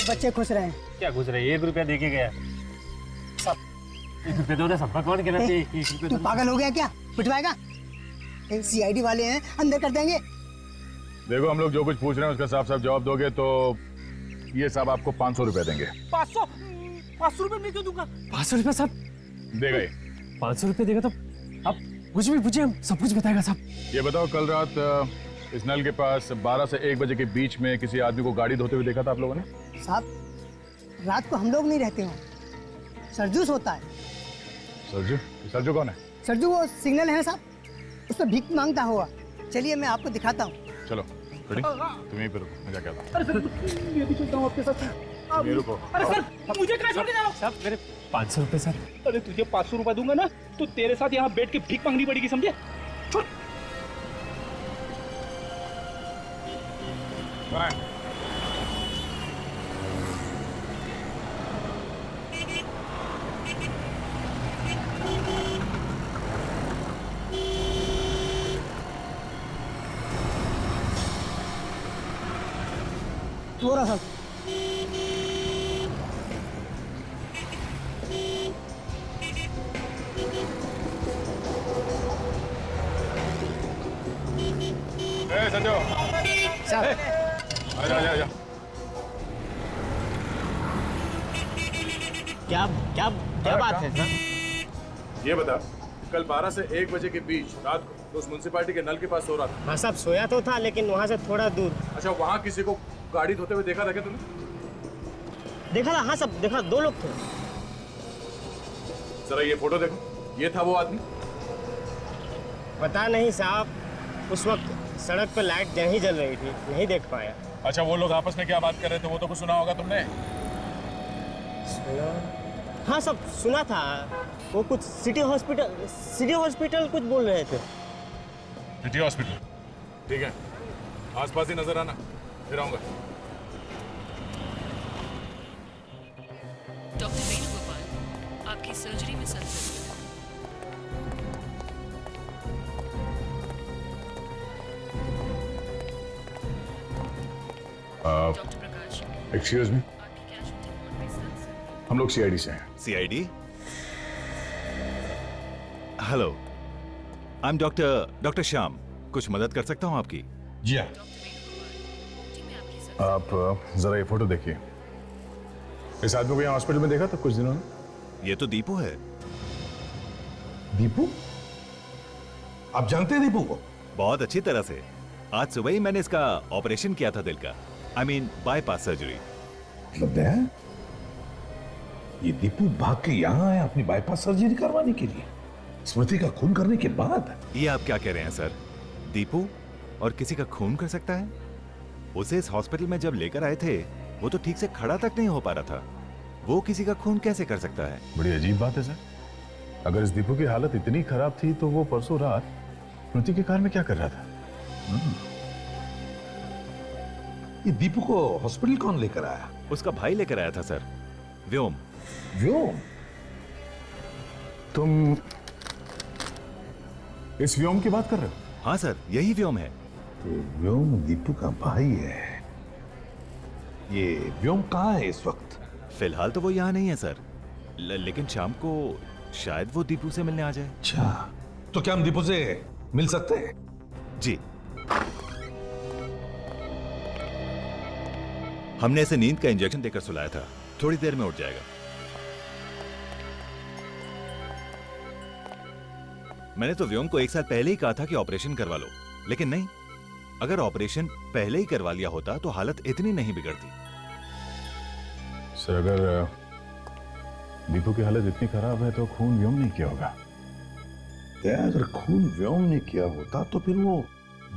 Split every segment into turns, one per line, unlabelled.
बच्चे खुश रहे।
क्या खुश रहे? 1 रुपया देके गया सब। 1 रुपया दो ना, सबका कौन कहना चाहिए? 1 रुपया
तू पागल हो गया क्या? पिटवाएगा? सीआईडी वाले हैं, अंदर कर देंगे।
देखो, हम लोग जो कुछ पूछ रहे हैं उसका साफ साफ जवाब दोगे तो ये साहब आपको 500 रुपए देंगे।
500 रुपये मैं क्यों दूंगा? 500 रुपये साहब
देगा ही।
500 रुपये देगा तो आप कुछ भी पूछिए, हम सब कुछ बताएगा साहब।
ये बताओ, कल रात इस नल के पास 12 से 1 बजे के बीच में किसी आदमी को गाड़ी धोते हुए देखा था आप लोगों ने?
साहब रात को हम लोग नहीं रहते हैं, सरजूस होता है।
सरजू? सरजू कौन है?
सरजू वो सिग्नल है ना साहब, उस पर भीख मांगता हुआ। चलिए मैं आपको दिखाता हूँ।
चलो रेडी, तुम यहीं पे रुको, मैं जाके आता हूँ।
अरे सर, मैं भी चलता हूँ आपके साथ।
तुम रुको।
अरे सर, मुझे कहाँ छोड़ के जा रहे हो? साहब मेरे 500 रुपये सर।
अरे तुझे 500 रुपए दूंगा ना तो तेरे साथ यहाँ बैठ के भीख मांगनी पड़ेगी, समझे? छोड़।
थोड़ा सा
संजो,
साहब।
आजा आजा आजा।
क्या क्या क्या बात है सर?
ये बता, कल 12 से 1 बजे के बीच रात को तो उस म्युनिसिपालिटी के नल के पास सो रहा था।
हाँ साहब, सोया तो था लेकिन वहाँ से थोड़ा दूर।
अच्छा, वहाँ किसी को गाड़ी धोते हुए देखा था क्या तुमने?
देखा था? हाँ साहब देखा, 2 लोग थे।
जरा ये फोटो देखो, ये था वो आदमी?
पता नहीं साहब, उस वक्त सड़क पर लाइट नहीं जल रही थी, नहीं देख पाया।
अच्छा, वो लोग आपस में क्या बात कर रहे थे वो तो कुछ सुना होगा तुमने?
सुना? हाँ सब सुना था। वो कुछ सिटी हॉस्पिटल कुछ बोल रहे थे।
City hospital? ठीक है, आसपास ही नजर आना, फिर आऊंगा।
डॉक्टर वेणुगोपाल, आपकी सर्जरी में सर दर्द है। डॉक्टर प्रकाश,
एक्सक्यूज मी,
आपकी कैजुअल्टी वार्ड में सर सर।
हम लोग सीआईडी से हैं।
CID? Hello, I am doctor Shyam. कुछ मदद कर सकता हूँ आपकी?
जी हाँ।
डॉक्टर वेणुगोपाल, जी मैं आपकी सर्जरी।
आप जरा ये फोटो देखिए। इस आदमी को यहाँ हॉस्पिटल में देखा था कुछ दिनों में?
ये तो दीपू है।
दीपू? आप जानते हैं दीपू को?
बहुत अच्छी तरह से। आज सुबह ही मैंने इसका ऑपरेशन किया था, दिल का। I mean bypass surgery.
मतलब दया, ये दीपू भाग के यहाँ आया अपनी बाईपास सर्जरी करवाने के लिए, स्मृति का खून करने के बाद?
ये आप क्या कह रहे हैं सर? दीपू और किसी का खून कर सकता है? उसे इस हॉस्पिटल में जब लेकर आए थे वो तो ठीक से खड़ा तक नहीं हो पा रहा था, वो किसी का खून कैसे कर सकता है?
बड़ी अजीब बात है सर। अगर इस दीपू की हालत इतनी खराब थी तो वो परसों रात स्मृति की कार में क्या कर रहा था?
ये दीपू को हॉस्पिटल कौन लेकर आया?
उसका भाई लेकर आया था सर, व्योम।
व्योम?
तुम इस व्योम की बात कर रहे हो?
हाँ सर, यही व्योम है।
तो व्योम दीपू का भाई है। ये व्योम कहाँ है इस वक्त?
फिलहाल तो वो यहाँ नहीं है सर, लेकिन शाम को शायद वो दीपू से मिलने आ जाए।
अच्छा, तो क्या हम दीपू से मिल सकते हैं?
जी। हमने इसे नींद का इंजेक्शन देकर सुलाया था, थोड़ी देर में उठ जाएगा। मैंने तो व्योम को 1 साल पहले ही कहा था कि ऑपरेशन करवा लो, लेकिन नहीं। अगर ऑपरेशन पहले ही करवा लिया होता तो हालत इतनी नहीं बिगड़ती।
सर, अगर दीपू की हालत इतनी खराब है तो खून व्योम ने किया होगा।
अगर खून व्योम ने किया होता तो फिर वो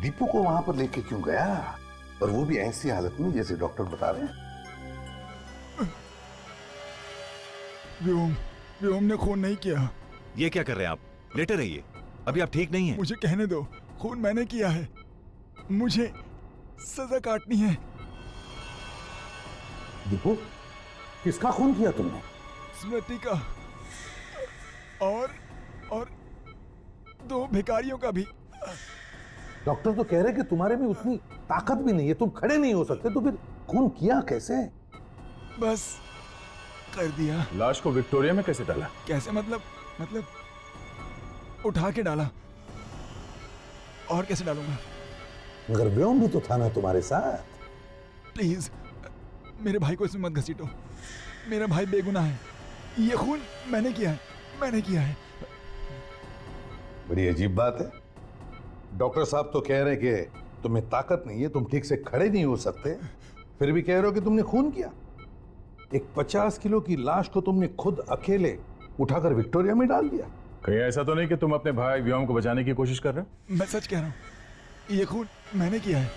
दीपू को वहां पर लेके क्यों गया, और वो भी ऐसी हालत में जैसे डॉक्टर बता रहे हैं?
व्योम ने खून नहीं किया।
ये क्या कर रहे हैं आप? लेटे रहिए, अभी आप ठीक नहीं हैं।
मुझे कहने दो, खून मैंने किया है, मुझे सजा काटनी है।
दीपू, किसका खून किया तुमने?
स्मृति का और 2 भिखारियों का भी।
डॉक्टर तो कह रहे कि तुम्हारे में उतनी ताकत भी नहीं है, तुम खड़े नहीं हो सकते, तो फिर खून किया कैसे?
बस कर दिया।
लाश को विक्टोरिया में कैसे डाला?
कैसे मतलब उठा के डाला। और कैसे डालूंगा?
मगर व्योम भी तो था ना तुम्हारे साथ।
प्लीज मेरे भाई को इसमें मत घसीटो। मेरा भाई बेगुनाह है। ये खून मैंने किया है।
बड़ी अजीब बात है। डॉक्टर साहब तो कह रहे कि तुम्हें ताकत नहीं है, तुम ठीक से खड़े नहीं हो सकते, फिर भी कह रहे हो कि तुमने खून किया। एक 50 किलो की लाश को तुमने खुद अकेले उठाकर विक्टोरिया में डाल दिया।
कहीं ऐसा तो नहीं कि तुम अपने भाई व्योम को बचाने की कोशिश कर रहे हो?
मैं सच कह रहा हूँ, ये खून मैंने किया है।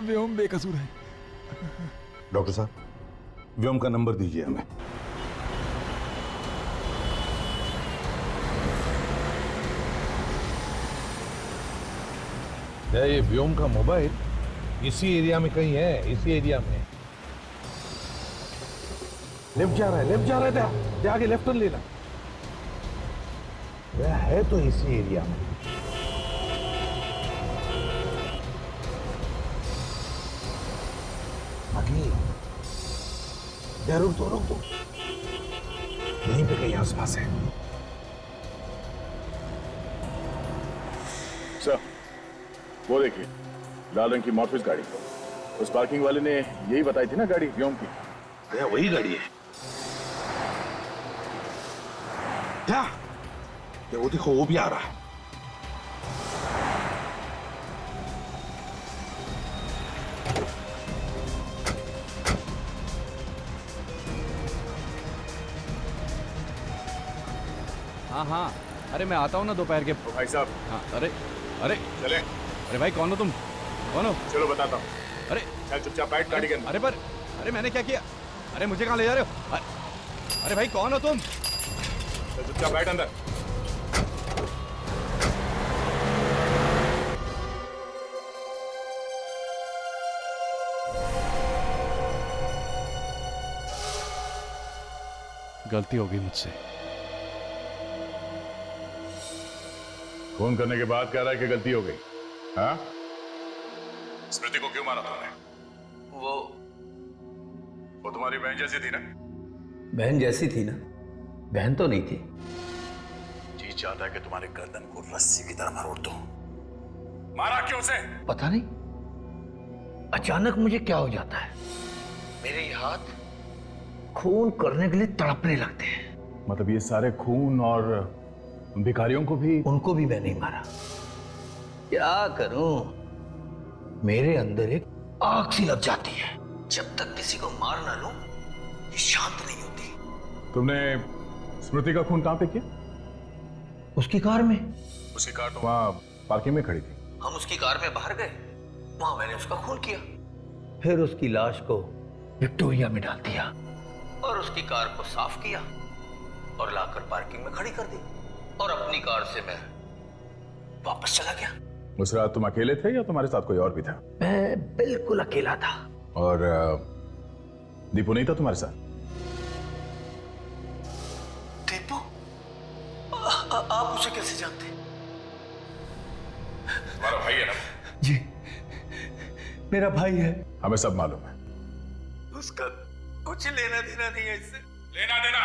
व्योम बेकसूर है।
डॉक्टर साहब, व्योम का नंबर दीजिए हमें।
ये व्योम का मोबाइल इसी एरिया में कहीं है, इसी एरिया में। लेफ्ट जा रहा है, आगे लेफ्ट टर्न लेना। यह है तो इसी एरिया में। आगे रुक दो, यहीं पे कहीं आसपास है।
सर, वो देखिए, लाल रंग की मॉर्फिस गाड़ी। उस पार्किंग वाले ने यही बताई थी ना गाड़ी व्योम की।
वही गाड़ी है। क्या? वो देखो, वो भी आ रहा है।
हाँ, अरे मैं आता हूँ ना दोपहर के।
तो भाई साहब।
हाँ, अरे
चले।
अरे भाई, कौन हो तुम? कौन हो?
चलो बताता हूँ।
अरे
चल चुपचाप बैठ गाड़ी के अंदर।
अरे मैंने क्या किया? अरे मुझे कहाँ ले जा रहे हो? अरे भाई, कौन हो तुम?
चल चुपचाप बैठ अंदर।
गलती हो गई मुझसे।
फोन करने के बाद कह रहा है कि गलती हो गई। हाँ? स्मृति को क्यों मारा तुमने? वो तुम्हारी बहन जैसी थी ना?
बहन जैसी थी ना? बहन तो नहीं थी।
जी चाहता है कि तुम्हारे गर्दन को रस्सी की तरह मरोड़ दूं। मारा क्यों उसे?
पता नहीं, अचानक मुझे क्या हो जाता है, मेरे ये हाथ खून करने के लिए तड़पने लगते हैं।
मतलब ये सारे खून और भिखारियों को भी?
उनको भी मैं नहीं मारा। क्या करूं, मेरे अंदर एक आग सी लग जाती है। जब तक किसी को मार ना लूं, ये शांत नहीं होती।
तुमने स्मृति का खून कहां पे किया?
उसकी कार में।
उसकी कार तो वहां पार्किंग में खड़ी थी।
हम उसकी कार में बाहर गए, वहां मैंने उसका खून किया। फिर उसकी लाश को विक्टोरिया में डाल दिया और उसकी कार को साफ किया और लाकर पार्किंग में खड़ी कर दी और अपनी कार से मैं वापस चला गया।
उस रात तुम अकेले थे या तुम्हारे साथ कोई और भी था?
मैं बिल्कुल अकेला था।
और दीपू नहीं था तुम्हारे साथ?
दीपू? आप उसे कैसे जानते?
तुम्हारा भाई है ना?
जी, मेरा भाई है।
हमें सब मालूम है।
उसका कुछ लेना देना नहीं है इससे।
लेना देना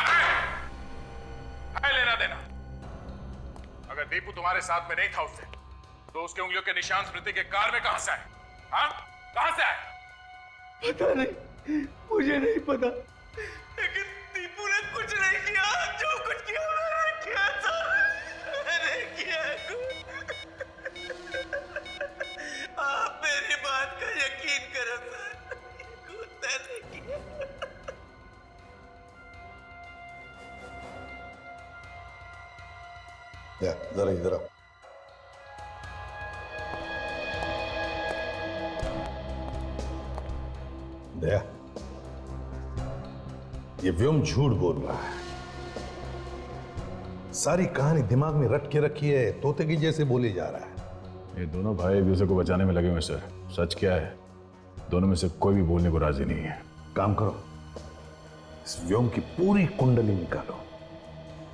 है लेना देना। अगर दीपू तुम्हारे साथ में नहीं था उससे, तो उसके उंगलियों के निशान स्मृति के कार में कहां से आए? हाँ, कहां से आए?
पता नहीं, मुझे नहीं पता, लेकिन दीपू ने कुछ नहीं किया। जो कुछ किया मैंने किया था, मैंने किया। आप मेरी बात का यकीन करो सर, मैंने किया।
जरा इधर आओ। दया, ये व्योम झूठ बोल रहा है। सारी कहानी दिमाग में रट के रखी है, तोते की जैसे बोले जा रहा है।
ये दोनों भाई एक दूसरे को बचाने में लगे हुए सर। सच क्या है, दोनों में से कोई भी बोलने को राजी नहीं है।
काम करो, इस व्योम की पूरी कुंडली निकालो।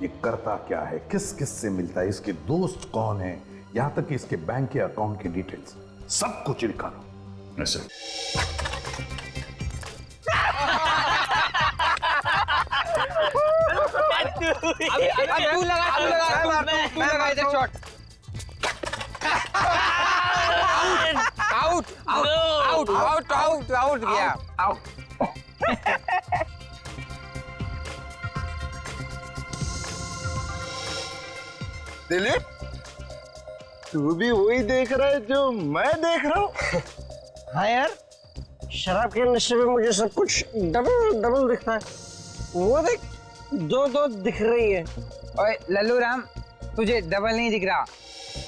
ये करता क्या है, किस किस से मिलता है, इसके दोस्त कौन है, यहां तक कि इसके बैंक के अकाउंट की डिटेल्स सब कुछ निकालो।
ऐसे
तू लगा इधर shot. Out out out out out गया आउट।
दिलीप, तू भी वही देख रहा है जो मैं देख रहा हूँ? हाँ यार, शराब के नशे में मुझे सब कुछ डबल डबल दिखता है। वो देख, दो दो दिख रही है।
ओए लल्लू राम, तुझे डबल नहीं दिख रहा,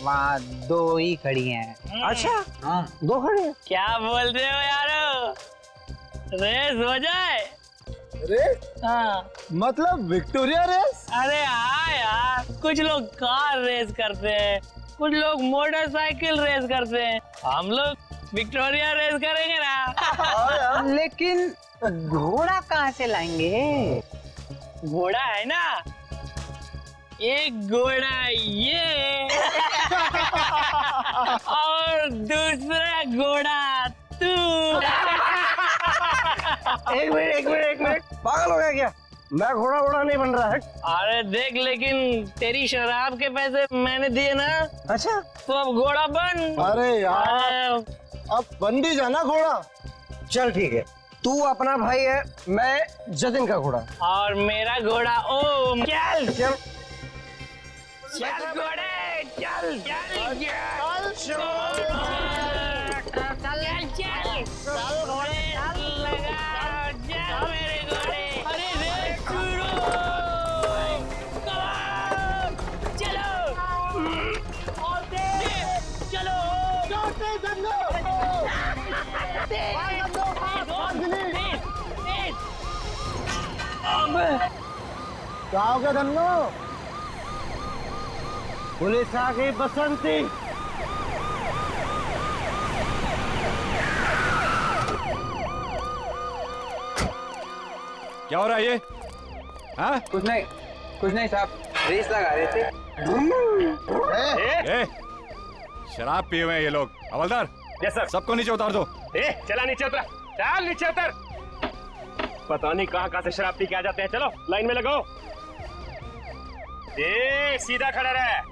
वहाँ दो ही खड़ी हैं।
अच्छा,
हाँ
दो खड़ी हैं।
क्या बोल रहे हो यारो, रेस हो जाए?
रेस?
हाँ।
मतलब विक्टोरिया रेस?
अरे हाँ यार, कुछ लोग कार रेस करते हैं, कुछ लोग मोटरसाइकिल रेस करते हैं, हम लोग विक्टोरिया रेस करेंगे ना।
लेकिन घोड़ा कहाँ से लाएंगे?
घोड़ा है ना, एक घोड़ा ये और दूसरा घोड़ा तू।
एक मिनट, पागल हो गया क्या? मैं घोड़ा वोड़ा नहीं बन रहा है।
अरे देख, लेकिन तेरी शराब के पैसे मैंने दिए ना।
अच्छा,
तो अब घोड़ा बन।
अरे यार, अब बन भी जाना घोड़ा। चल ठीक है, तू अपना भाई है, मैं जतिन का घोड़ा।
और मेरा घोड़ा ओम। चल
चल
चल घोड़े, चल चल चल चल घोड़े लगा, चल मेरे घोड़े। अरे रेस शुरू, चलो और तेज चलो।
क्या हो गया धन्नो? पुलिस आ गई बसंती।
क्या हो रहा है ये? हाँ?
कुछ नहीं साहब, रेस लगा रहे थे।
ए, शराब पिए हुए हैं ये लोग। हवलदार,
यस सर।
सबको नीचे उतार दो।
चला नीचे उतरा, चल नीचे उतर। पता नहीं कहाँ कहाँ से शराब पी के आ जाते हैं। चलो लाइन में लगो। सीधा खड़ा रहे।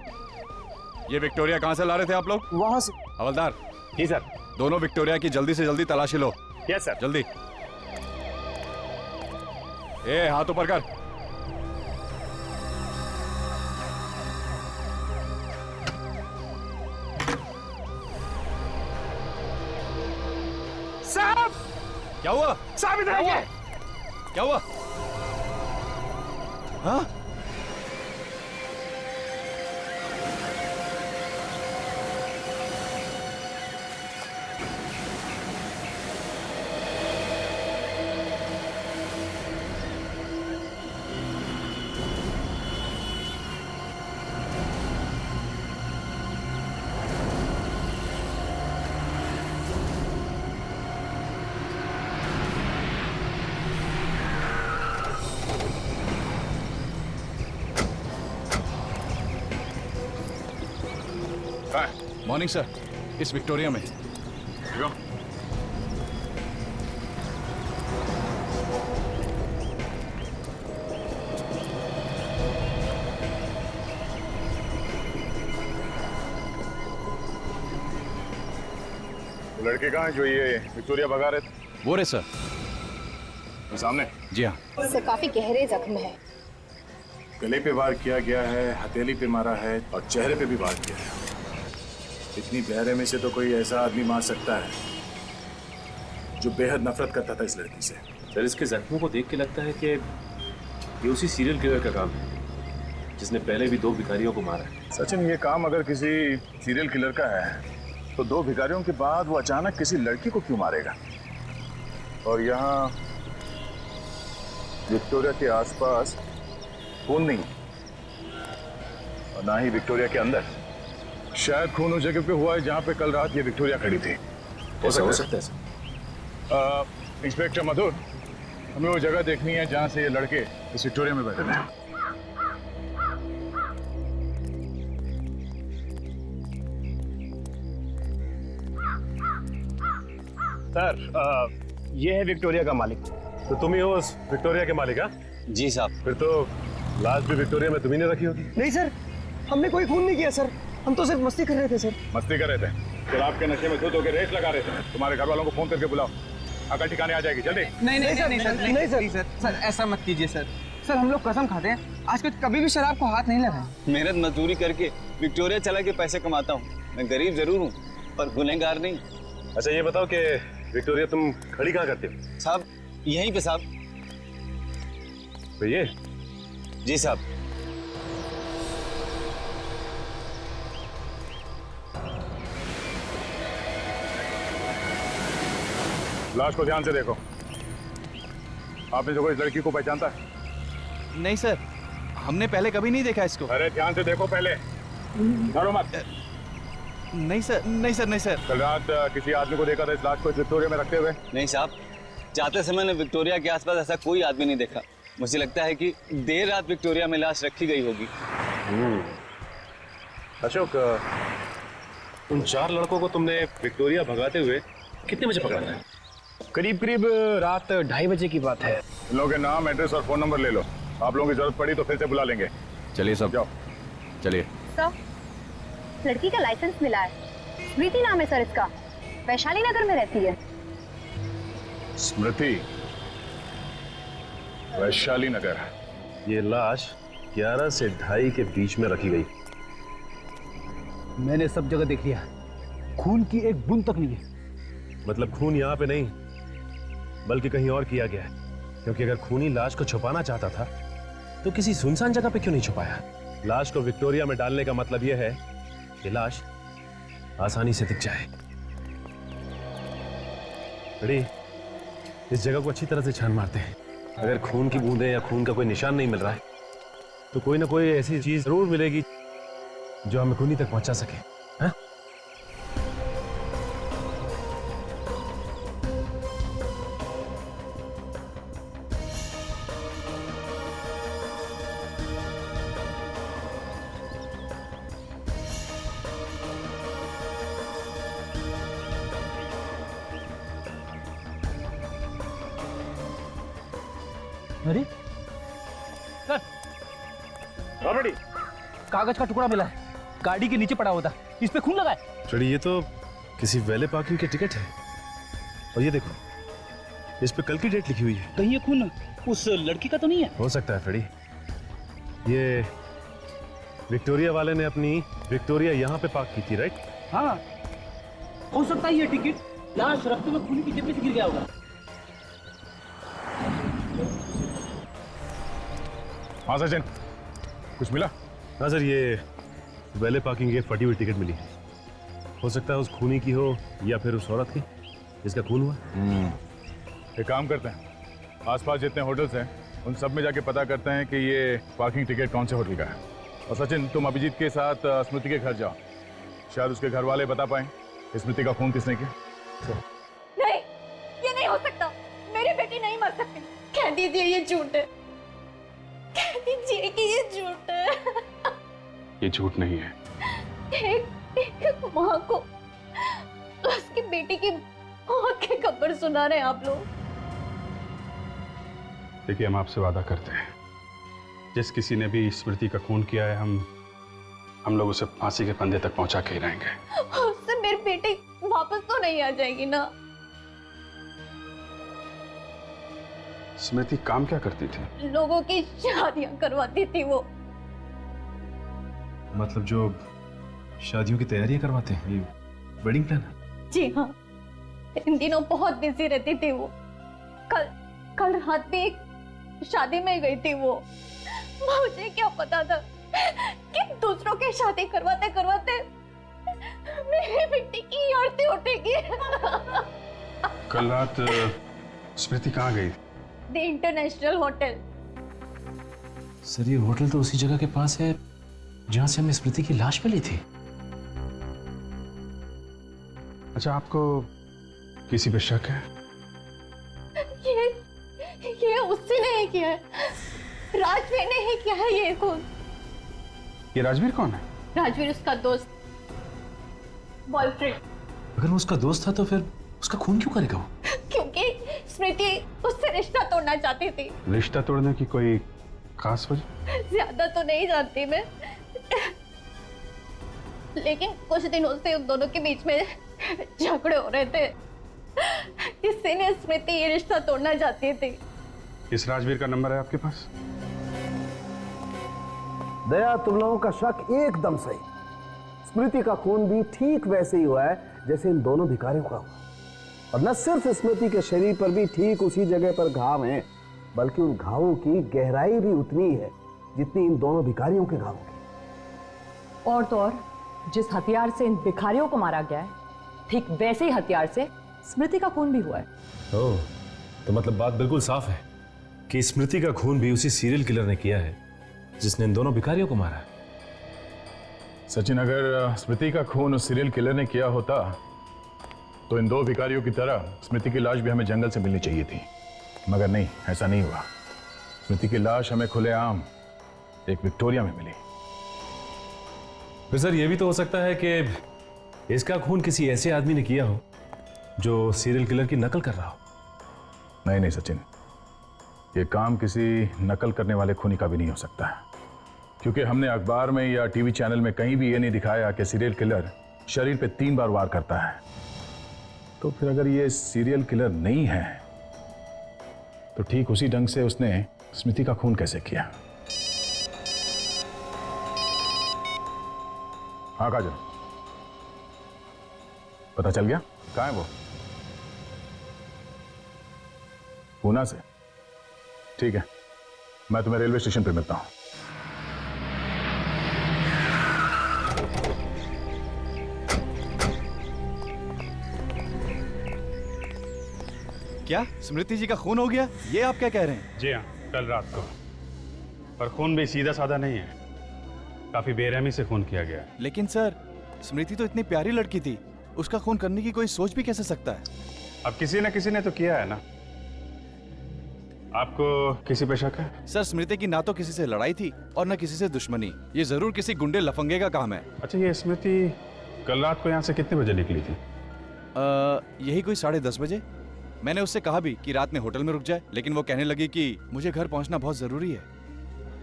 ये विक्टोरिया कहाँ से ला रहे थे आप लोग?
वहाँ से।
हवलदार
जी सर।
दोनों विक्टोरिया की जल्दी से जल्दी तलाशी लो।
Yes sir.
जल्दी। ए, हाथ ऊपर कर।
साहब,
क्या हुआ?
साहब इधर आइए।
क्या हुआ? हाँ? मॉर्निंग सर, इस विक्टोरिया में।
लड़के कहाँ हैं जो ये विक्टोरिया भगा रहे थे?
वो रे सर,
वो सामने।
जी हाँ।
उससे काफी गहरे जख्म है।
गले पे वार किया गया है, हथेली पे मारा है और चेहरे पे भी वार किया है। इतनी गहरे में से तो कोई ऐसा आदमी मार सकता है जो बेहद नफरत करता था इस लड़की से।
सर, इसके जख्मों को देख के लगता है कि ये उसी सीरियल किलर का काम है जिसने पहले भी 2 भिखारियों को मारा है।
सचिन, ये काम अगर किसी सीरियल किलर का है तो 2 भिखारियों के बाद वो अचानक किसी लड़की को क्यों मारेगा? और यहाँ विक्टोरिया के आसपास खून नहीं और ना ही विक्टोरिया के अंदर। शायद खून उस जगह पे हुआ है जहाँ पे कल रात ये विक्टोरिया खड़ी थी।
ऐसा हो सकता है सर।
इंस्पेक्टर मधुर, हमें वो जगह देखनी है जहाँ से ये लड़के इस विक्टोरिया में बैठे हैं।
सर, ये है विक्टोरिया का मालिक। तो तुम ही हो उस विक्टोरिया के मालिक? हाँ
जी साहब।
फिर तो लाश भी विक्टोरिया में तुम्ही ने रखी होगी।
नहीं सर, हमने कोई खून नहीं किया सर, हम तो सिर्फ मस्ती कर रहे थे सर।
मस्ती कर रहे थे? शराब के नशे में धुत होकर रेस लगा रहे थे। तुम्हारे घर वालों को फोन करके बुलाओ, अकल ठिकाने आ जाएगी, जल्दी।
नहीं सर, ऐसा मत कीजिए सर। सर हम लोग कसम खाते हैं आज कुछ कभी भी शराब को हाथ नहीं लगाए।
मेहनत मजदूरी करके विक्टोरिया चला के पैसे कमाता हूँ। मैं गरीब जरूर हूँ पर गुनहगार नहीं।
अच्छा ये बताओ कि विक्टोरिया तुम खड़ी कहाँ करते हो?
साहब यहीं पे साहब।
तो ये?
जी साहब।
लाश को ध्यान से देखो। आपने जो कोई इस लड़की को पहचानता है?
नहीं सर, हमने पहले कभी नहीं देखा इसको।
अरे ध्यान से देखो पहले, डरो मत।
नहीं सर।
कल रात किसी आदमी को देखा था इस लाश को विक्टोरिया में रखते हुए?
नहीं साहब, जाते समय ने विक्टोरिया के आसपास ऐसा कोई आदमी नहीं देखा। मुझे लगता है कि देर रात विक्टोरिया में लाश रखी गई होगी।
अशोक, उन 4 लड़कों को तुमने विक्टोरिया भगाते हुए कितने बजे पकड़ा था?
करीब रात 2:30 बजे की बात है।
इन लोगों के नाम, एड्रेस और फोन नंबर ले लो। आप लोगों की जरूरत पड़ी तो फिर से बुला लेंगे।
चलिए सब,
जाओ।
चलिए।
सर, लड़की का लाइसेंस मिला है, स्मृति नाम है सर इसका, वैशाली नगर में रहती है।
स्मृति, वैशाली नगर।
ये लाश 11 से 2:30 के बीच में रखी गई।
मैंने सब जगह देख लिया, खून की एक बूंद तक नहीं है।
मतलब खून यहाँ पे नहीं बल्कि कहीं और किया गया है, क्योंकि अगर खूनी लाश को छुपाना चाहता था तो किसी सुनसान जगह पे क्यों नहीं छुपाया? लाश को विक्टोरिया में डालने का मतलब यह है कि लाश आसानी से दिख जाए। बड़ी, इस जगह को अच्छी तरह से छान मारते हैं। अगर खून की बूंदें या खून का कोई निशान नहीं मिल रहा है तो कोई ना कोई ऐसी चीज जरूर मिलेगी जो हमें खूनी तक पहुंचा सके। हाँ?
अरे सर,
ऑलरेडी
कागज का टुकड़ा मिला है, गाड़ी के नीचे पड़ा हुआ था, इस पे खून लगा है।
चलिए, ये तो किसी वैले पार्किंग के टिकट है। और ये देखो, इस पे कल की डेट लिखी हुई है।
कहीं ये खून उस लड़की का तो नहीं है?
हो सकता है फ्रेडी, ये विक्टोरिया वाले ने अपनी विक्टोरिया यहाँ पे पार्क की थी, राइट?
हाँ, हो सकता है ये टिकट लाश रखते हुए खून की जेब में से गिर गया होगा।
हाँ सचिन, कुछ मिला?
हाँ सर, ये वैले पार्किंग की एक फटी हुई टिकट मिली। हो सकता है उस खूनी की हो या फिर उस औरत की जिसका खून हुआ।
एक काम करते हैं, आसपास जितने होटल्स हैं उन सब में जाके पता करते हैं कि ये पार्किंग टिकट कौन से होटल का है। और सचिन, तुम अभिजीत के साथ स्मृति के घर जाओ, शायद उसके घर वाले बता पाए स्मृति का खून किसने किया।
नहीं, ये नहीं हो सकता, मेरी बेटी नहीं मर सकती। कह दीजिए ये झूठ है, कह दीजिए कि ये झूठ है।
ये झूठ नहीं है।
एक माँ को उसकी बेटी की मौत की खबर सुना रहे हैं आप लोग।
देखिए, हम आपसे वादा करते हैं, जिस किसी ने भी स्मृति का खून किया है, हम लोग उसे फांसी के फंदे तक पहुंचा के ही रहेंगे।
उससे मेरी बेटी वापस तो नहीं आ जाएगी ना?
स्मृति काम क्या करती थी?
लोगों की शादियां करवाती थी वो।
मतलब जो शादियों की तैयारियां करवाते हैं, ये वेडिंग प्लानर?
जी हाँ, इन दिनों बहुत बिजी रहती थी वो। कल रात भी एक शादी में गई थी वो। मुझे क्या पता था कि दूसरों की शादी करवाते करवाते मेरी बेटी की आरती उठेगी।
कल रात स्मृति कहाँ गई?
The international hotel.
सर, ये होटल तो उसी जगह के पास है जहां से हमने स्मृति की लाश मिली थी।
अच्छा, आपको किसी पे शक है?
ये उससे नहीं किया है, राजवीर ने ही किया है ये खून।
ये राजवीर कौन है?
राजवीर उसका दोस्त, बॉयफ्रेंड।
अगर वो उसका दोस्त था तो फिर उसका खून क्यों करेगा वो?
क्योंकि स्मृति उससे रिश्ता तोड़ना चाहती थी।
रिश्ता तोड़ने की कोई खास वजह?
ज्यादा तो नहीं जानती मैं, लेकिन कुछ दिनों से उन दोनों के बीच में झगड़े हो रहे थे। किसी ने स्मृति ये रिश्ता तोड़ना चाहती थी।
इस राजवीर का नंबर है आपके पास?
दया, तुम लोगों का शक एकदम सही। स्मृति का खून भी ठीक वैसे ही हुआ है जैसे इन दोनों भिखारियों का हुआ। और न सिर्फ स्मृति के शरीर पर भी ठीक उसी जगह पर घाव हैं, बल्कि उन घावों की गहराई भी उतनी है जितनी इन दोनों भिखारियों के घावों की।
और तो और, जिस हथियार से इन भिखारियों को मारा गया है, ठीक वैसे ही हथियार से स्मृति का खून भी हुआ है।
ओह, तो मतलब बात बिल्कुल साफ है कि स्मृति का खून भी उसी सीरियल किलर ने किया है जिसने इन दोनों भिखारियों को मारा है।
सचिन, अगर स्मृति का खून उस सीरियल किलर ने किया होता तो इन दो भिखारियों की तरह स्मृति की लाश भी हमें जंगल से मिलनी चाहिए थी, मगर नहीं, ऐसा नहीं हुआ। स्मृति की लाश हमें खुलेआम एक विक्टोरिया में मिली।
फिर सर, यह भी तो हो सकता है कि इसका खून किसी ऐसे आदमी ने किया हो जो सीरियल किलर की नकल कर रहा हो।
नहीं नहीं सचिन, ये काम किसी नकल करने वाले खूनी का भी नहीं हो सकता है, क्योंकि हमने अखबार में या टीवी चैनल में कहीं भी ये नहीं दिखाया कि सीरियल किलर शरीर पे 3 बार वार करता है। तो फिर अगर ये सीरियल किलर नहीं है तो ठीक उसी ढंग से उसने स्मृति का खून कैसे किया? हाँ काजल, पता चल गया कहाँ है वो? पूना से? ठीक है, मैं तुम्हें रेलवे स्टेशन पे मिलता हूं।
क्या स्मृति जी का खून हो गया? ये आप क्या कह रहे हैं?
जी हाँ, कल रात को। पर खून भी सीधा साधा नहीं है, काफी बेरहमी से खून किया गया है।
लेकिन सर, स्मृति तो इतनी प्यारी लड़की थी, उसका खून करने की कोई सोच भी कैसे सकता है?
अब किसी न किसी ने तो किया है ना। आपको किसी पे शक है?
सर, स्मृति की ना तो किसी से लड़ाई थी और ना किसी से दुश्मनी। ये जरूर किसी गुंडे लफंगे का काम है।
अच्छा, ये स्मृति कल रात को यहाँ से कितने बजे निकली थी?
यही कोई 10:30 बजे। मैंने उससे कहा भी कि रात में होटल में रुक जाए, लेकिन वो कहने लगी कि मुझे घर पहुंचना बहुत जरूरी है।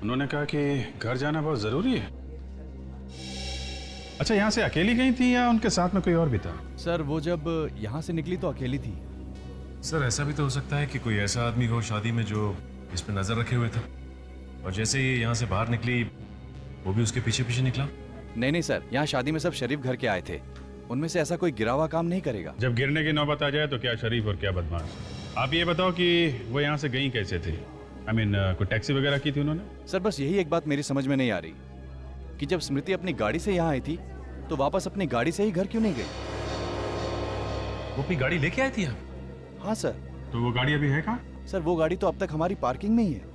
उन्होंने कहा कि घर जाना बहुत जरूरी है? अच्छा, यहाँ से अकेली गई थी या उनके साथ में कोई और भी था?
सर, वो जब यहाँ से निकली तो अकेली थी।
सर, ऐसा भी तो हो सकता है कि कोई ऐसा आदमी हो शादी में जो इस पे नजर रखे हुए था, और जैसे ही यहाँ से बाहर निकली वो भी उसके पीछे पीछे निकला।
नहीं सर, यहाँ शादी में सब शरीफ घर के आए थे, उनमें से ऐसा कोई गिरा हुआ काम नहीं करेगा।
जब गिरने की नौबत आ जाए तो क्या शरीफ और क्या बदमाश। आप ये बताओ कि वो यहाँ से गई कैसे थी? कोई टैक्सी वगैरह की थी उन्होंने?
सर, बस यही एक बात मेरी समझ में नहीं आ रही कि जब स्मृति अपनी गाड़ी से यहाँ आई थी तो वापस अपनी गाड़ी से ही घर क्यों नहीं गई?
वो अपनी गाड़ी लेके आई थी यहाँ?
हाँ सर।
तो वो गाड़ी अभी है कहाँ?
सर, वो गाड़ी तो अब तक हमारी पार्किंग में ही है।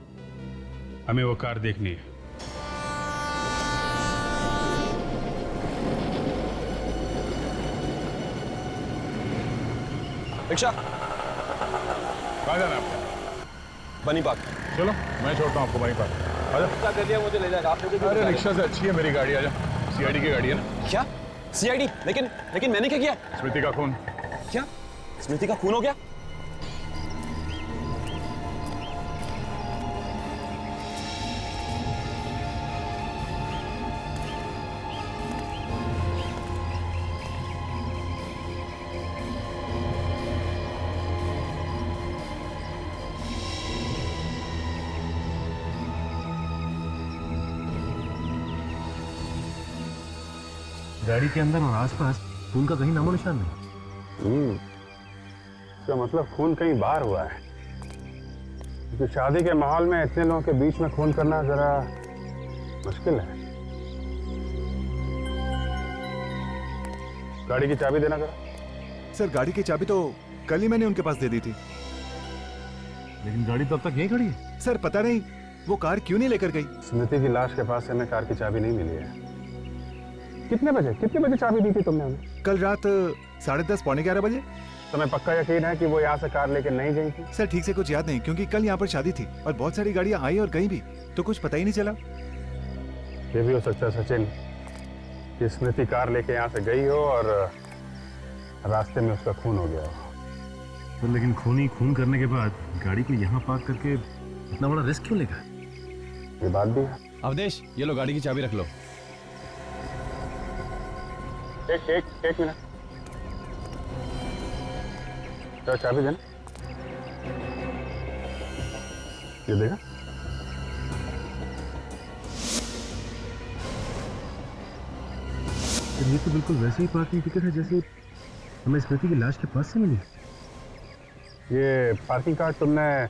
हमें वो कार देखनी है।
रिक्शा
कहाँ जाना है आपको?
बनी पार्क।
चलो, मैं छोड़ता हूँ आपको वहीं पर।
रिक्शा कर दिया, मुझे ले जाएगा। आपने
अरे रिक्शा से अच्छी है मेरी गाड़ी, आजा। सीआईडी की गाड़ी है ना?
क्या सीआईडी? लेकिन मैंने क्या किया?
स्मृति का खून।
क्या स्मृति का खून हो गया?
गाड़ी के अंदर और आसपास खून का कहीं नामो निशान नहीं।
इसका मतलब खून कहीं बाहर हुआ है, क्योंकि शादी के माहौल में इतने लोगों के बीच में खून करना जरा मुश्किल है। गाड़ी की चाबी देना जरा।
सर, गाड़ी की चाबी तो कल ही मैंने उनके पास दे दी थी।
लेकिन गाड़ी तो अब तक यहीं खड़ी है।
सर, पता नहीं वो कार क्यों नहीं लेकर गई।
स्मृति की लाश के पास से हमें कार की चाबी नहीं मिली है। कितने बजे चाबी दी थी तुमने हमें?
कल रात 10:30 पौने 11 बजे।
तुम्हें पक्का यकीन है कि वो यहाँ से कार लेके नहीं गई थी?
सर, ठीक से कुछ याद नहीं, क्योंकि कल यहाँ पर शादी थी और बहुत सारी गाड़ियाँ आई और गई भी, तो कुछ पता ही नहीं चला।
ये भी हो सकता है सचिन कि स्मृति कार लेके यहाँ से गई हो और रास्ते में उसका खून हो गया हो।
तो लेकिन खूनी खून करने के बाद गाड़ी को यहाँ पार्क करके इतना बड़ा रिस्क क्यों लेगा?
ये बात भी है।
अवधेश, ये लो गाड़ी की चाबी रख लो।
एक मिनट, तो चाबी देना। ये देखा,
ये तो बिल्कुल वैसे ही पार्किंग टिकट है जैसे हमें स्मृति की लाश के पास से मिली।
ये पार्किंग कार्ड तुमने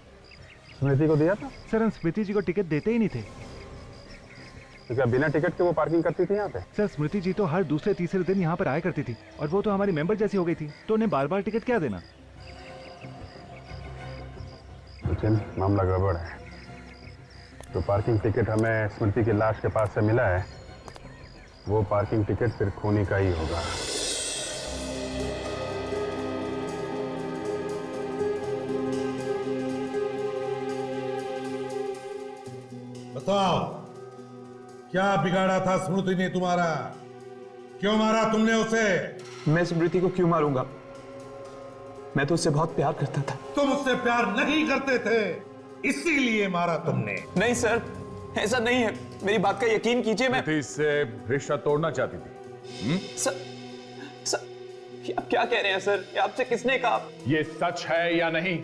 स्मृति को दिया था?
सर हम स्मृति जी को टिकट देते ही नहीं थे।
तो क्या बिना टिकट के वो पार्किंग करती थी यहाँ पे?
सर स्मृति जी तो हर दूसरे तीसरे दिन यहाँ पर आया करती थी और वो तो हमारी मेंबर जैसी हो गई थी, तो उन्हें बार बार टिकट क्या देना।
लेकिन मामला गड़बड़ है। जो पार्किंग टिकट हमें स्मृति की लाश के पास से मिला है वो पार्किंग टिकट फिर खूनी का ही होगा।
बताओ, क्या बिगाड़ा था स्मृति ने तुम्हारा? क्यों मारा तुमने उसे?
मैं स्मृति को क्यों मारूंगा? मैं तो उससे बहुत प्यार करता था।
तुम उससे प्यार नहीं करते थे, इसीलिए मारा तुमने।
नहीं सर, ऐसा नहीं है, मेरी बात का यकीन कीजिए। मैं
इससे रिश्ता तोड़ना चाहती थी।
सर, ये आप क्या कह रहे हैं सर? ये आपसे किसने कहा?
ये सच है या नहीं?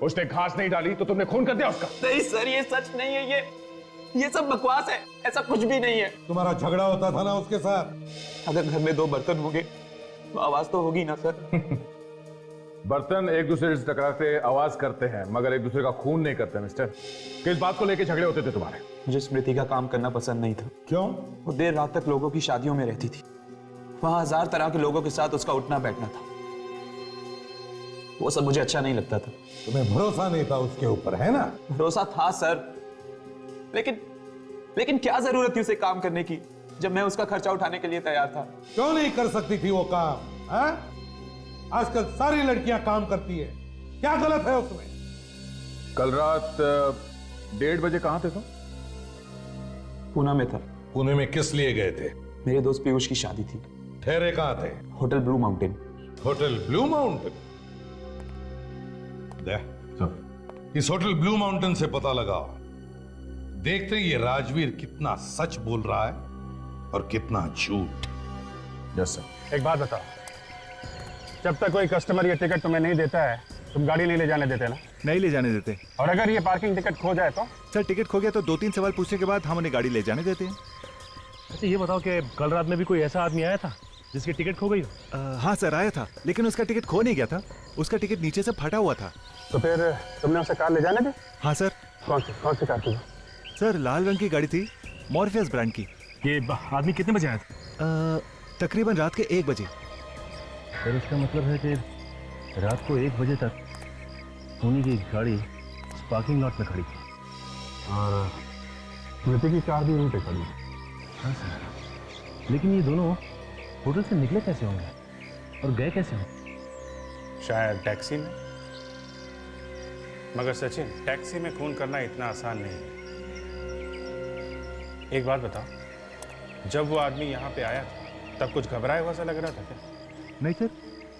उसने घास नहीं डाली तो तुमने खून कर दिया उसका?
नहीं सर, ये सच नहीं है। ये सब बकवास है, ऐसा कुछ भी नहीं है।
तुम्हारा झगड़ा होता था ना उसके साथ?
अगर घर में दो बर्तन होंगे तो आवाज तो होगी ना सर।
बर्तन एक दूसरे से टकराते आवाज करते हैं मगर एक दूसरे का खून नहीं करते मिस्टर। किस बात को लेके झगड़े होते थे तुम्हारे?
मुझे स्मृति का काम करना पसंद नहीं था।
क्यों?
वो देर रात तक लोगों की शादियों में रहती थी। वहां 1000 तरह के लोगों के साथ उसका उठना बैठना था। वो सब मुझे अच्छा नहीं लगता था।
तुम्हें भरोसा नहीं था उसके ऊपर, है ना?
भरोसा था सर, लेकिन क्या जरूरत थी उसे काम करने की जब मैं उसका खर्चा उठाने के लिए तैयार था?
क्यों नहीं कर सकती थी वो काम? है? आजकल सारी लड़कियां काम करती है, क्या गलत है उसमें?
कल रात 1:30 बजे कहां थे तुम?
पूना में था।
पुणे में किस लिए गए थे?
मेरे दोस्त पीयूष की शादी थी।
ठहरे कहां थे?
Hotel blue mountain.
Hotel blue mountain? इस होटल ब्लू माउंटेन से पता लगाओ, देखते ये राजवीर कितना सच बोल रहा है और कितना झूठ।
Yes sir.
एक बात बताओ, जब तक कोई कस्टमर ये टिकट तुम्हें नहीं देता है तुम गाड़ी नहीं ले जाने देते ना?
नहीं ले जाने देते।
और अगर ये पार्किंग टिकट खो जाए तो?
सर टिकट खो गया तो 2-3 सवाल पूछने के बाद हम उन्हें गाड़ी ले जाने देते हैं।
अच्छा ये बताओ कि कल रात में भी कोई ऐसा आदमी आया था जिसकी टिकट खो गई हो?
हाँ सर आया था, लेकिन उसका टिकट खो नहीं गया था, उसका टिकट नीचे से फटा हुआ था।
तो फिर तुमने उसे कार ले जाने दी?
हाँ सर।
कौन सी कार थी?
सर लाल रंग की गाड़ी थी, मॉर्फियस ब्रांड की।
ये आदमी कितने बजे आया था?
तकरीबन रात के 1 बजे।
फिर उसका मतलब है कि रात को 1 बजे तक सोनी की गाड़ी पार्किंग लॉट में खड़ी थी
और स्मृति की कार भी वहीं पे खड़ी।
हाँ सर, लेकिन ये दोनों होटल से निकले कैसे होंगे और गए कैसे होंगे?
शायद टैक्सी में। मगर सचिन, टैक्सी में खून करना इतना आसान नहीं है। एक बात बताओ, जब वो आदमी यहाँ पे आया था तब कुछ घबराया हुआ सा लग रहा था क्या?
नहीं सर,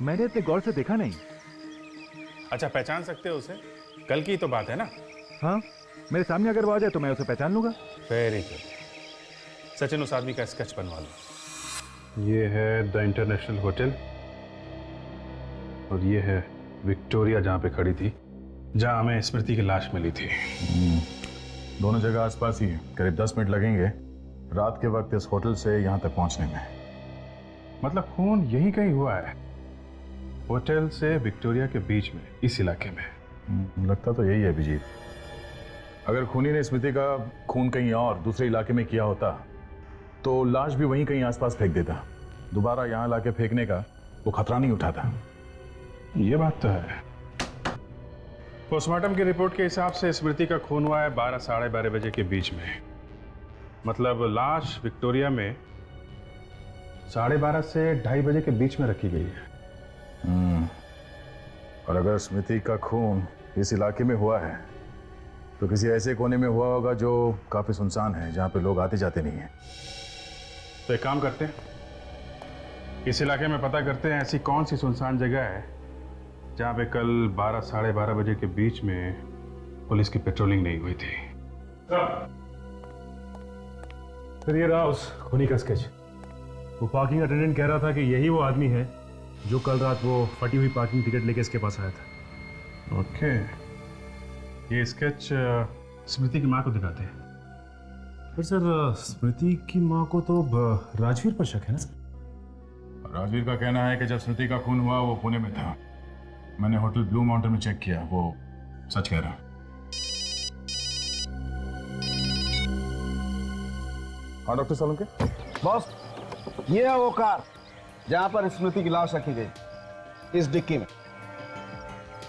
मैंने इतने गौर से देखा नहीं।
अच्छा, पहचान सकते हो उसे? कल की तो बात है ना?
हाँ, मेरे सामने अगर वो आ जाए तो मैं उसे पहचान लूंगा।
Very good. सचिन, उस आदमी का स्केच बनवा लो। ये है द इंटरनेशनल होटल और ये है विक्टोरिया जहाँ पे खड़ी थी, जहाँ हमें स्मृति की लाश मिली थी।
दोनों जगह आसपास ही है, करीब 10 मिनट लगेंगे रात के वक्त इस होटल से यहाँ तक पहुँचने में।
मतलब खून यही कहीं हुआ है, होटल से विक्टोरिया के बीच में, इस इलाके में।
लगता तो यही है अभिजीत। अगर खूनी ने स्मृति का खून कहीं और दूसरे इलाके में किया होता तो लाश भी वहीं कहीं आसपास फेंक देता। दोबारा यहाँ लाके फेंकने का वो खतरा नहीं उठाता।
ये बात तो है। पोस्टमार्टम की रिपोर्ट के हिसाब से स्मृति का खून हुआ है 12 साढ़े 12 बजे के बीच में। मतलब लाश विक्टोरिया में 12:30 से 2:30 बजे के बीच में रखी गई है।
और अगर स्मृति का खून इस इलाके में हुआ है तो किसी ऐसे कोने में हुआ होगा जो काफी सुनसान है, जहाँ पे लोग आते जाते नहीं हैं।
तो एक काम करते हैं, इस इलाके में पता करते हैं ऐसी कौन सी सुनसान जगह है जहाँ पे कल 12 साढ़े 12 बजे के बीच में पुलिस की पेट्रोलिंग नहीं हुई थी।
फिर ये रहा उस खूनी का स्केच। वो पार्किंग अटेंडेंट कह रहा था कि यही वो आदमी है जो कल रात वो फटी हुई पार्किंग टिकट लेके इसके पास आया था। ओके, ये स्केच स्मृति की माँ को दिखाते हैं। पर सर, स्मृति की माँ को तो राजवीर पर शक है ना?
राजवीर का कहना है कि जब स्मृति का खून हुआ वो पुणे में था। मैंने होटल ब्लू माउंटेन में चेक किया, वो सच कह रहा।
हाँ डॉक्टर सोलंकी। बॉस, ये है वो कार जहां पर स्मृति की लाश रखी गई, इस डिक्की में।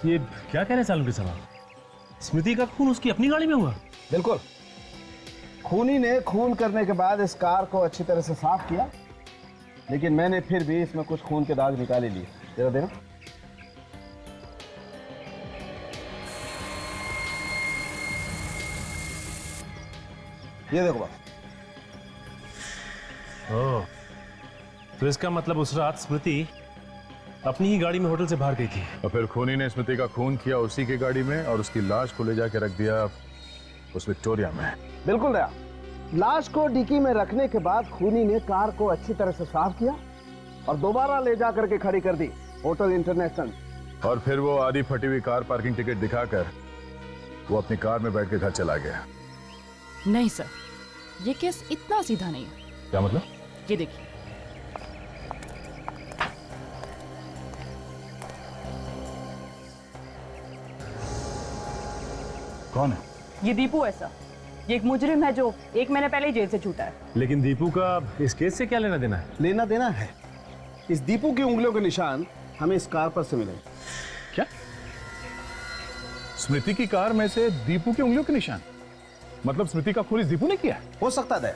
ये क्या कह रहे हैं सालुंके साहब? स्मृति का खून उसकी अपनी गाड़ी में हुआ?
बिल्कुल। खूनी ने खून करने के बाद इस कार को अच्छी तरह से साफ किया, लेकिन मैंने फिर भी इसमें कुछ खून के दाग निकाले लिए। जरा देना। ये देखो बस।
ओह, तो इसका मतलब उस रात स्मृति अपनी ही गाड़ी में होटल से बाहर गई थी।
और फिर खूनी ने स्मृति का खून किया उसी की गाड़ी में और उसकी लाश को ले जाके रख दिया उस विक्टोरिया में।
बिल्कुल दया। लाश को डिक्की में रखने के बाद खूनी ने कार को अच्छी तरह से साफ किया और दोबारा ले जाकर के खड़ी कर दी होटल इंटरनेशनल।
और फिर वो आधी फटी हुई कार पार्किंग टिकट दिखाकर वो अपनी कार में बैठ के घर चला गया।
नहीं सर, ये केस इतना सीधा नहीं है।
क्या मतलब?
ये देखिए,
कौन है?
ये दीपू है सर। ये एक मुजरिम है जो 1 महीने पहले ही जेल से छूटा है।
लेकिन दीपू का इस केस से क्या लेना देना है?
लेना देना है। इस दीपू की उंगलियों के निशान हमें इस कार पर से मिले।
क्या? स्मृति की कार में से दीपू की उंगलियों के निशान? मतलब स्मृति का खून इस दीपू ने किया?
हो सकता है।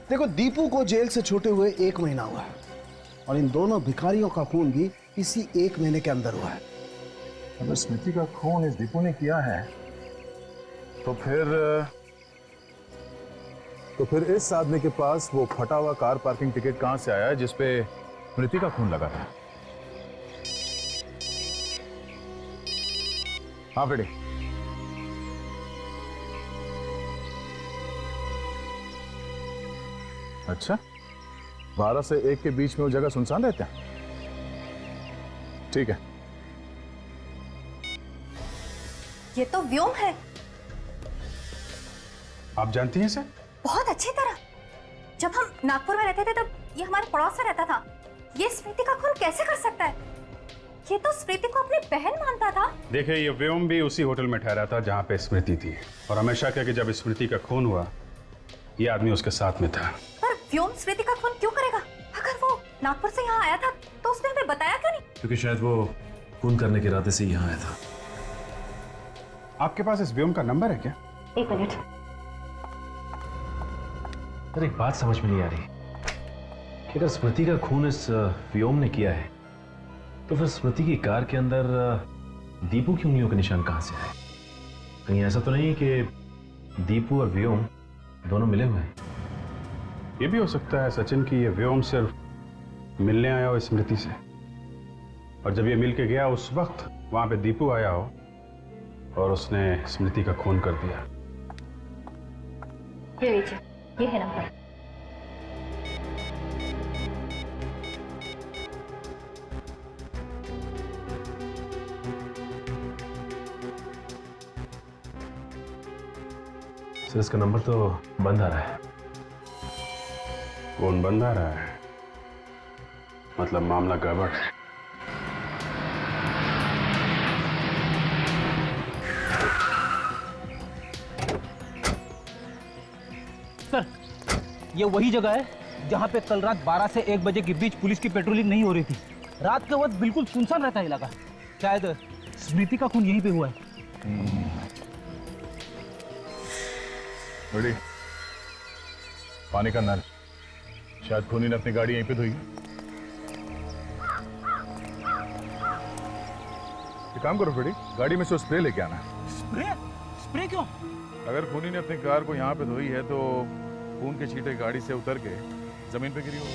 देखो, दीपू को जेल से छूटे हुए 1 महीना हुआ है और इन दोनों भिखारियों का खून भी इसी 1 महीने के अंदर हुआ है।
अगर स्मृति का खून इस दीपू ने किया है तो फिर इस आदमी के पास वो फटा हुआ कार पार्किंग टिकट कहां से आया जिसपे स्मृति का खून लगा था? हाँ फ्रेडी। अच्छा, 12 से 1 के बीच में वो जगह सुनसान रहता है? ठीक है।
ये तो व्योम है।
आप जानती हैं सर?
बहुत अच्छी तरह। जब हम नागपुर में रहते थे तब ये हमारे पड़ोस में रहता था। ये स्मृति का खून कैसे कर सकता है? ये तो स्मृति को अपनी बहन मानता था।
देखिए, ये व्योम भी उसी होटल में ठहरा था जहाँ पे स्मृति थी और हमेशा कहा कि जब स्मृति का खून हुआ ये आदमी उसके साथ में था।
पर व्योम स्मृति का खून क्यों करेगा? अगर वो नागपुर से यहाँ आया था तो उसने हमें बताया क्यों नहीं?
क्योंकि शायद वो खून करने के इरादे से यहाँ आया था।
आपके पास इस व्योम का नंबर है क्या?
1 मिनट।
सर, एक बात समझ में नहीं आ रही कि अगर स्मृति का खून इस व्योम ने किया है तो फिर स्मृति की कार के अंदर दीपू की उंगलियों के निशान कहां से आए? कहीं ऐसा तो नहीं कि दीपू और व्योम दोनों मिले हुए हैं?
ये भी हो सकता है सचिन कि ये व्योम सिर्फ मिलने आया हो स्मृति से और जब ये मिल के गया उस वक्त वहां पे दीपू आया हो और उसने स्मृति का खून कर दिया।
ये लीजिए, ये है नंबर।
सर, इसका नंबर तो बंद आ रहा है।
कौन बंद आ रहा है? मतलब मामला गड़बड़ है।
सर, ये वही जगह है जहाँ पे कल रात 12 से 1 बजे के बीच पुलिस की पेट्रोलिंग नहीं हो रही थी। रात के वक्त बिल्कुल सुनसान रहता है इलाका। शायद स्मृति का खून यहीं पे हुआ है।
बड़ी पानी का नल, शायद खूनी ने अपनी गाड़ी यहीं पे धोई। एक काम करो बड़ी, गाड़ी में से स्प्रे लेके आना।
स्प्रे? स्प्रे क्यों?
अगर खूनी ने अपनी कार को यहाँ पे धोई है तो खून के छींटे गाड़ी से उतर के जमीन पे गिरी होगी।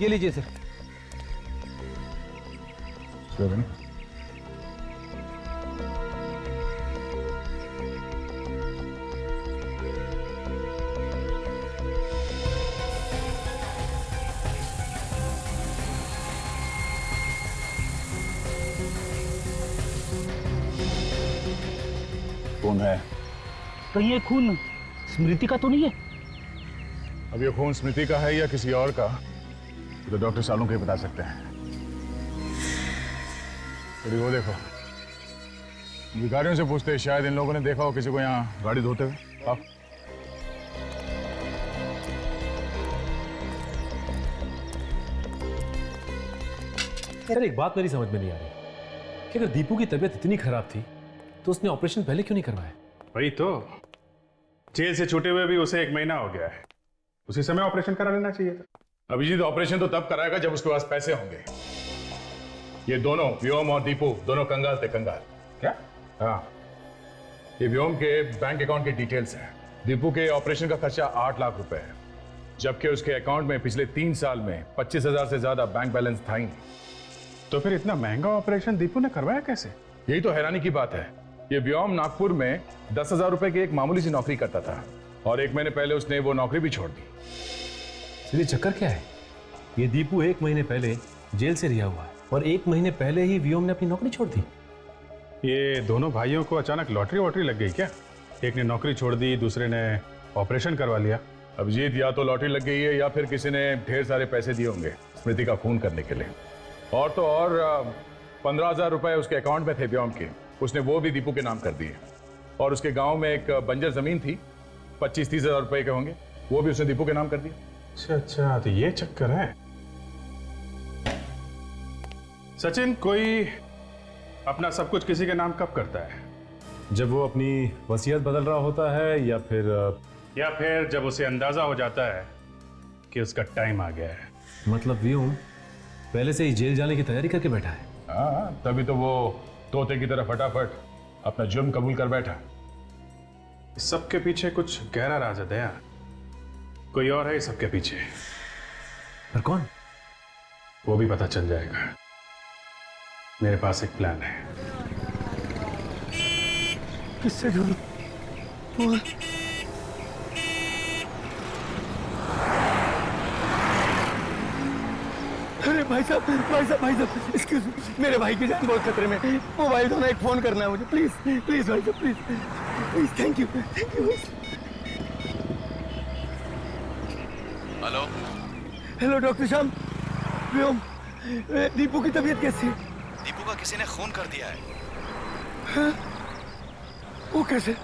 ये लीजिए सर।
खून है।
कहीं ये खून स्मृति का तो नहीं है?
अब ये खून स्मृति का है या किसी और का तो डॉक्टर सालों के ही बता सकते हैं। तो वो देखो, भिखारियों से पूछते हैं, शायद इन लोगों ने देखा हो किसी को यहाँ गाड़ी धोते हुए। आप
यार एक बात मेरी समझ में नहीं आ रही कि अगर दीपू की तबीयत इतनी खराब थी तो उसने ऑपरेशन पहले क्यों नहीं करवाया?
वही तो, जेल से छूटे हुए भी उसे 1 महीना हो गया है, उसी समय ऑपरेशन करा लेना चाहिए था।
अभिजीत ऑपरेशन तो तब कराएगा जब उसके पास पैसे होंगे। ये दोनों, व्योम और दीपू, दोनों कंगाल थे, कंगाल।
क्या?
हाँ, ये व्योम के बैंक अकाउंट के डिटेल्स हैं। दीपू के ऑपरेशन का खर्चा 8 लाख रुपए है, जबकि उसके अकाउंट में पिछले 3 साल में 25,000 से ज्यादा बैंक बैलेंस था ही नहीं।
तो फिर इतना महंगा ऑपरेशन दीपू ने करवाया कैसे?
यही तो हैरानी की बात है। ये व्योम नागपुर में 10,000 रुपए की एक मामूली सी नौकरी करता था और 1 महीने पहले उसने वो नौकरी भी छोड़ दी।
इसलिए चक्कर क्या है? ये दीपू 1 महीने पहले जेल से रिहा हुआ है और 1 महीने पहले ही व्योम ने अपनी नौकरी छोड़ दी।
ये दोनों भाइयों को अचानक लॉटरी वॉटरी लग गई क्या? एक ने नौकरी छोड़ दी, दूसरे ने ऑपरेशन करवा लिया।
अभिजीत, या तो लॉटरी लग गई है या फिर किसी ने ढेर सारे पैसे दिए होंगे स्मृति का खून करने के लिए। और तो और 15,000 रुपए उसके अकाउंट में थे व्योम के, उसने वो भी दीपू के नाम कर दिए। और उसके गांव में एक बंजर जमीन थी, 25-30 हजार रुपए के होंगे, वो भी उसने दीपू के नाम कर दिया।
अच्छा, तो ये चक्कर है। सचिन, कोई अपना सब कुछ किसी के नाम कब करता है?
जब वो अपनी वसीयत बदल रहा होता है या फिर
जब उसे अंदाजा हो जाता है कि उसका टाइम आ गया है।
मतलब व्योम पहले से ही जेल जाने की तैयारी करके बैठा है।
हाँ, तभी तो वो तोते की तरह फटाफट अपना जुर्म कबूल कर बैठा।
इस सबके पीछे कुछ गहरा राज है दया, कोई और है इस सबके पीछे।
पर कौन?
वो भी पता चल जाएगा। मेरे पास एक प्लान है।
किससे ढूंढूं? अरे भाई साहब, एक्सक्यूज मी, मेरे भाई की जान बहुत खतरे में। मोबाइल धोना, एक फोन करना है मुझे, प्लीज प्लीज भाई साहब, please. Thank you.
Hello
hello doctor Shyam, Vyom, Deepu की तबीयत कैसी है?
दीपू का किसी ने खून कर दिया है।
हाँ? वो कैसे?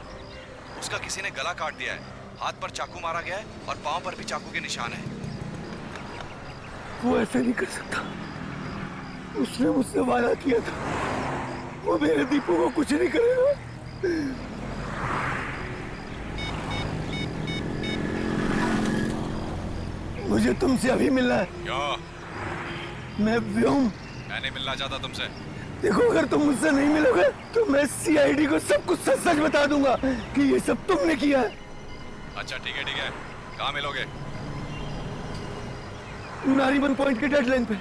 उसका किसी ने गला काट दिया है, हाथ पर चाकू मारा गया है और पांव पर भी चाकू के निशान है।
वो ऐसा नहीं कर सकता, उसने मुझसे वादा किया था, वो मेरे दीपू को कुछ नहीं करेगा। मुझे तुमसे अभी मिलना है।
क्यों?
मैं व्योम।
मैं नहीं मिलना चाहता तुमसे।
देखो, अगर तुम मुझसे नहीं मिलोगे तो मैं सीआईडी को सब कुछ सच सच बता दूंगा कि ये सब तुमने किया है।
अच्छा ठीक है, कहाँ मिलोगे?
नारीबन पॉइंट के डेडलाइन पे।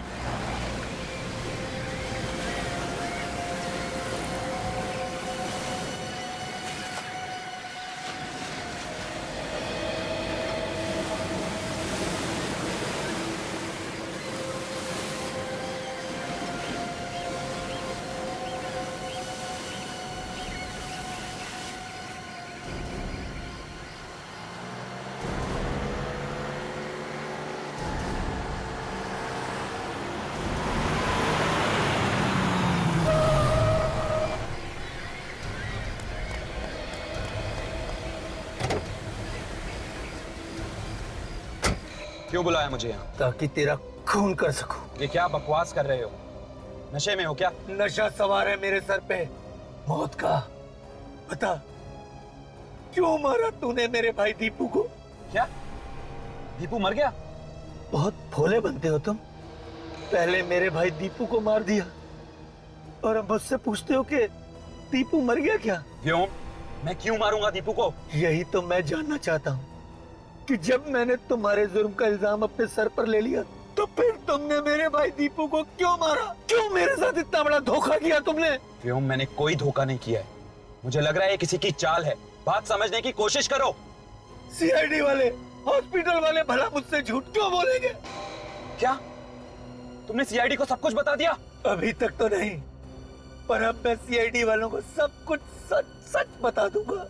क्यों बुलाया मुझे यहाँ?
ताकि तेरा खून कर सकूं।
ये क्या बकवास कर रहे हो? नशे में हो क्या?
नशा सवार है मेरे सर पे, मौत का। बता, क्यों मारा तूने मेरे भाई दीपू को?
क्या दीपू मर गया?
बहुत भोले बनते हो तुम। पहले मेरे भाई दीपू को मार दिया और अब मुझसे पूछते हो कि दीपू मर गया क्या?
क्यों? मैं क्यों मारूंगा दीपू को?
यही तो मैं जानना चाहता हूँ कि जब मैंने तुम्हारे जुर्म का इल्जाम अपने सर पर ले लिया तो फिर तुमने मेरे भाई दीपू को क्यों मारा? क्यों मेरे साथ इतना बड़ा धोखा किया तुमने?
क्यों? मैंने कोई धोखा नहीं किया है। मुझे लग रहा है ये किसी की चाल है। बात समझने की कोशिश करो।
सीआईडी वाले, हॉस्पिटल वाले भला मुझसे झूठ क्यों बोलेंगे?
क्या तुमने सीआईडी को सब कुछ बता दिया?
अभी तक तो नहीं, पर अब मैं सीआईडी वालों को सब कुछ सच सच बता दूंगा।